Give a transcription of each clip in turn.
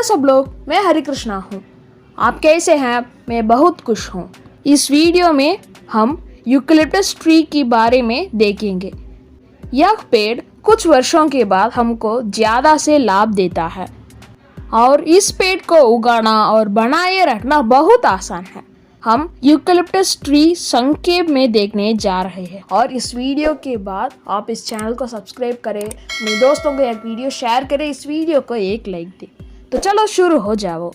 सब लोग, मैं हरे कृष्णा हूँ। आप कैसे हैं? मैं बहुत खुश हूँ। इस वीडियो में हम यूकेलिप्टस ट्री के बारे में देखेंगे। यह पेड़ कुछ वर्षों के बाद हमको ज़्यादा से लाभ देता है और इस पेड़ को उगाना और बनाए रखना बहुत आसान है। हम यूकेलिप्टस ट्री संक्षेप में देखने जा रहे हैं और इस वीडियो के बाद आप इस चैनल को सब्सक्राइब करें, अपने दोस्तों को यह वीडियो शेयर करें, इस वीडियो को एक लाइक दें। तो चलो शुरू हो जाओ।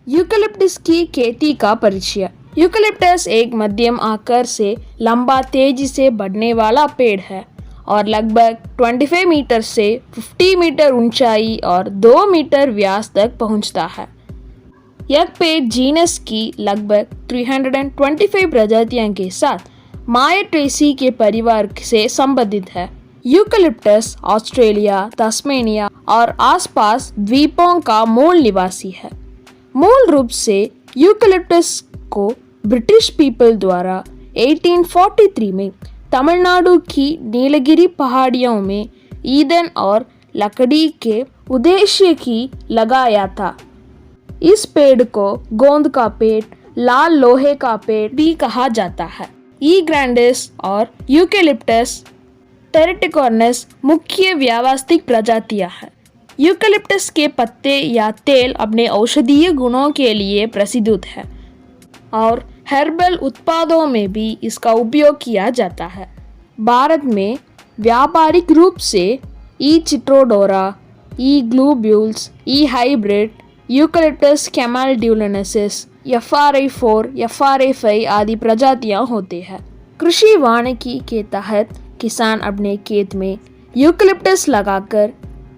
यूकेलिप्टस की खेती का परिचय। यूकेलिप्टस एक मध्यम आकार से लंबा तेजी से बढ़ने वाला पेड़ है और लगभग 25 मीटर से 50 मीटर ऊंचाई और 2 मीटर व्यास तक पहुंचता है। यह पेड़ जीनस की लगभग 325 प्रजातियों के साथ मायट्रेसी के परिवार से संबंधित है। यूकेलिप्टस ऑस्ट्रेलिया, तस्मेनिया और आसपास द्वीपों का मूल निवासी है। मूल रूप से यूकेलिप्टस को ब्रिटिश पीपल द्वारा 1843 में तमिलनाडु की नीलगिरी पहाड़ियों में ईंधन और लकड़ी के उद्देश्य की लगाया था। इस पेड़ को गोंद का पेड़, लाल लोहे का पेड़ भी कहा जाता है। ई ग्रैंडिस और यूकेलिप्टस टेरिटिकॉर्निस मुख्य व्यावसायिक प्रजातियां हैं। यूकेलिप्टस के पत्ते या तेल अपने औषधीय गुणों के लिए प्रसिद्ध है और हर्बल उत्पादों में भी इसका उपयोग किया जाता है। भारत में व्यापारिक रूप से ई चिट्रोडोरा, ई ग्लूब्यूल्स, E hybrid, eucalyptus कैमालड्यूलेनेसिस, FRI4, FRI5 आदि प्रजातियां होते हैं। कृषि वानिकी के तहत किसान अपने खेत में यूकेलिप्टस लगाकर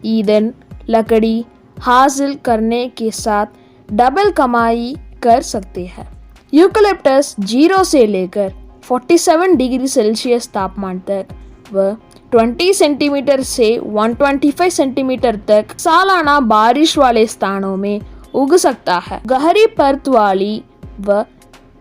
ईंधन, लकड़ी हासिल करने के साथ डबल कमाई कर सकते हैं। यूकेलिप्टस 0 से लेकर 47 डिग्री सेल्सियस तापमान तक व 20 सेंटीमीटर से 125 सेंटीमीटर तक सालाना बारिश वाले स्थानों में उग सकता है। गहरी परत वाली व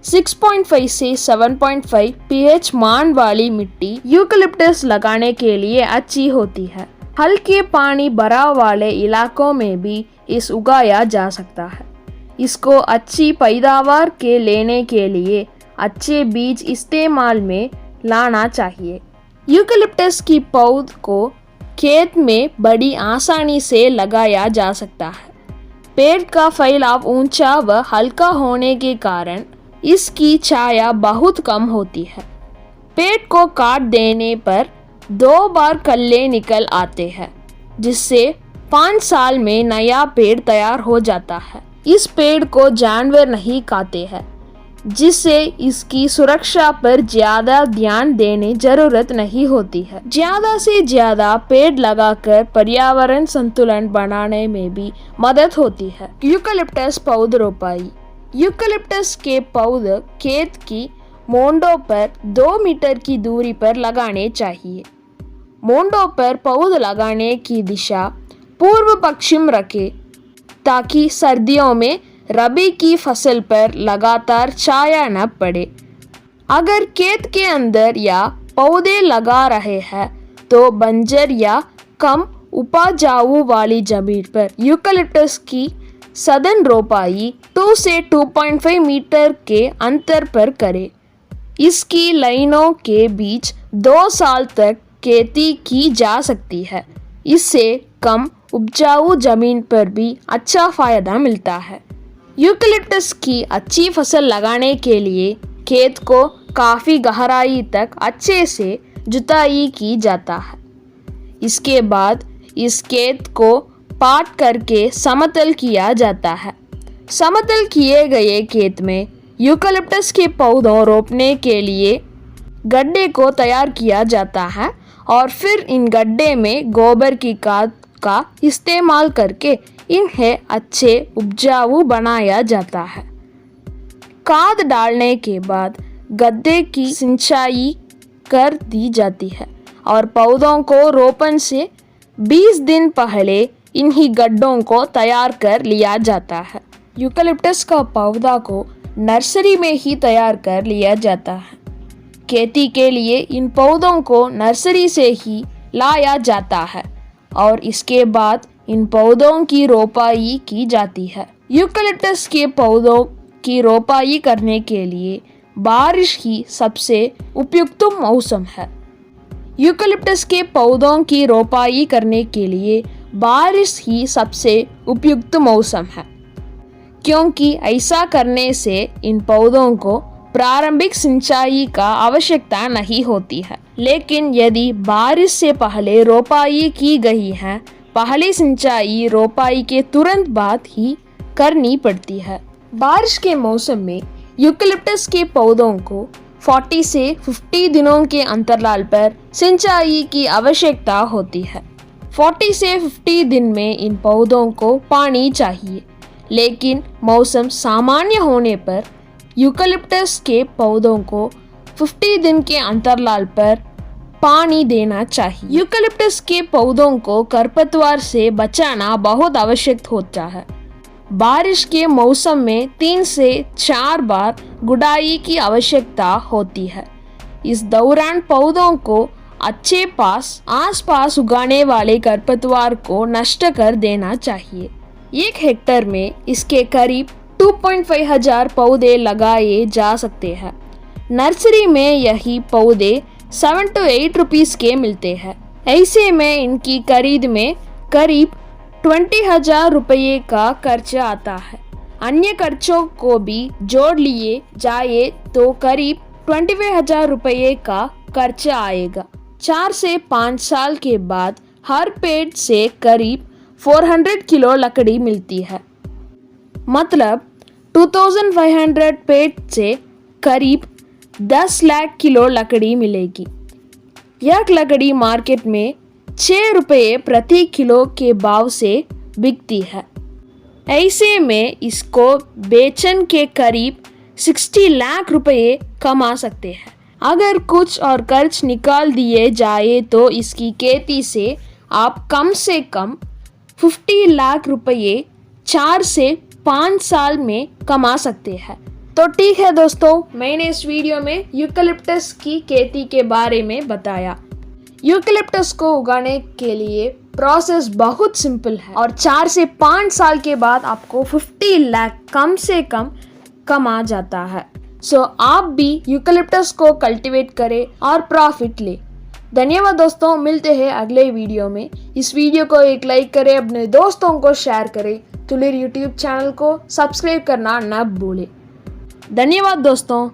6.5 से 7.5 pH मान वाली मिट्टी यूकेलिप्टस लगाने के लिए अच्छी होती है। हल्के पानी भराव वाले इलाकों में भी इस उगाया जा सकता है। इसको अच्छी पैदावार के लेने के लिए अच्छे बीज इस्तेमाल में लाना चाहिए। यूकेलिप्टस की पौध को खेत में बड़ी आसानी से लगाया जा सकता है। पेड़ का फैलाव ऊंचा व हल्का होने के कारण इसकी छाया बहुत कम होती है। पेड़ को काट देने पर 2 बार कल्ले निकल आते हैं, जिससे 5 साल में नया पेड़ तैयार हो जाता है। इस पेड़ को जानवर नहीं खाते हैं, जिससे इसकी सुरक्षा पर ज्यादा ध्यान देने जरूरत नहीं होती है। ज्यादा से ज्यादा पेड़ लगाकर पर्यावरण संतुलन बनाने में भी मदद होती है। यूकेलिप्टस पौध रोपाई। यूकेलिप्टस के पौध खेत की मोंडों पर 2 मीटर की दूरी पर लगाने चाहिए। मोंडों पर पौध लगाने की दिशा पूर्व पश्चिम रखें ताकि सर्दियों में रबी की फसल पर लगातार छाया न पड़े। अगर खेत के अंदर या पौधे लगा रहे हैं तो बंजर या कम उपजाऊ वाली जमीन पर यूकेलिप्टस की सघन रोपाई 2 से 2.5 मीटर के अंतर पर करें। इसकी लाइनों के बीच 2 साल तक खेती की जा सकती है। इससे कम उपजाऊ जमीन पर भी अच्छा फायदा मिलता है। यूकेलिप्टस की अच्छी फसल लगाने के लिए खेत को काफ़ी गहराई तक अच्छे से जुताई की जाता है। इसके बाद इस खेत को पाट करके समतल किया जाता है। समतल किए गए खेत में यूकेलिप्टस के पौधों रोपने के लिए गड्ढे को तैयार किया जाता है और फिर इन गड्ढे में गोबर की खाद का इस्तेमाल करके इन्हें अच्छे उपजाऊ बनाया जाता है। खाद डालने के बाद गड्ढे की सिंचाई कर दी जाती है और पौधों को रोपण से 20 दिन पहले इन्हीं गड्ढों को तैयार कर लिया जाता है। यूकेलिप्टस का पौधा को नर्सरी में ही तैयार कर लिया जाता है। खेती के लिए इन पौधों को नर्सरी से ही लाया जाता है और इसके बाद इन पौधों की रोपाई की जाती है। यूकलिप्टस के पौधों की रोपाई करने के लिए बारिश ही सबसे उपयुक्त मौसम है। यूकलिप्टस के पौधों की रोपाई करने के लिए बारिश ही सबसे उपयुक्त मौसम है, क्योंकि ऐसा करने से इन पौधों को प्रारंभिक सिंचाई का आवश्यकता नहीं होती है। लेकिन यदि बारिश से पहले रोपाई की गई है, पहली सिंचाई रोपाई के तुरंत बाद ही करनी पड़ती है। बारिश के मौसम में यूकलिप्टस के पौधों को 40 से 50 दिनों के अंतराल पर सिंचाई की आवश्यकता होती है। 40 से 50 दिन में इन पौधों को पानी चाहिए, लेकिन मौसम सामान्य होने पर यूकलिप्टस के पौधों को 50 दिन के अंतराल पर पानी देना चाहिए। यूकलिप्टस के पौधों को खरपतवार से बचाना बहुत आवश्यक होता है। बारिश के मौसम में 3 से 4 बार गुड़ाई की आवश्यकता होती है। इस दौरान पौधों को अच्छे आसपास उगाने वाले खरपतवार को नष्ट कर देना चाहिए। 1 हेक्टेयर में इसके करीब 2.5 हजार पौधे लगाए जा सकते हैं। नर्सरी में यही पौधे 7 to 8 रुपीस के मिलते हैं। ऐसे में इनकी खरीद में करीब 20,000 रुपये का खर्चा आता है। अन्य खर्चों को भी जोड़ लिए जाए तो करीब 25,000 रुपये का खर्चा आएगा। 4 से 5 साल के बाद हर पेड़ से करीब 400 किलो लकड़ी मिलती है। मतलब 2500 पेड़ से करीब 10 लाख किलो लकड़ी मिलेगी। यह लकड़ी मार्केट में 6 रुपये प्रति किलो के भाव से बिकती है। ऐसे में इसको बेचन के करीब 60 लाख रुपये कमा सकते हैं। अगर कुछ और खर्च निकाल दिए जाए तो इसकी खेती से आप कम से कम 50 लाख रुपये 4 से 5 साल में कमा सकते हैं। तो ठीक है दोस्तों, मैंने इस वीडियो में यूकलिप्टस की खेती के बारे में बताया। यूकलिप्टस को उगाने के लिए प्रोसेस बहुत सिंपल है और 4 से 5 साल के बाद आपको 50 लाख कम से कम कमा जाता है। सो आप भी यूकलिप्टस को कल्टीवेट करें और प्रॉफिट ले। धन्यवाद दोस्तों, मिलते हैं अगले वीडियो में। इस वीडियो को एक लाइक करें, अपने दोस्तों को शेयर करें, तुलिर यूट्यूब चैनल को सब्सक्राइब करना न भूलें। धन्यवाद दोस्तों।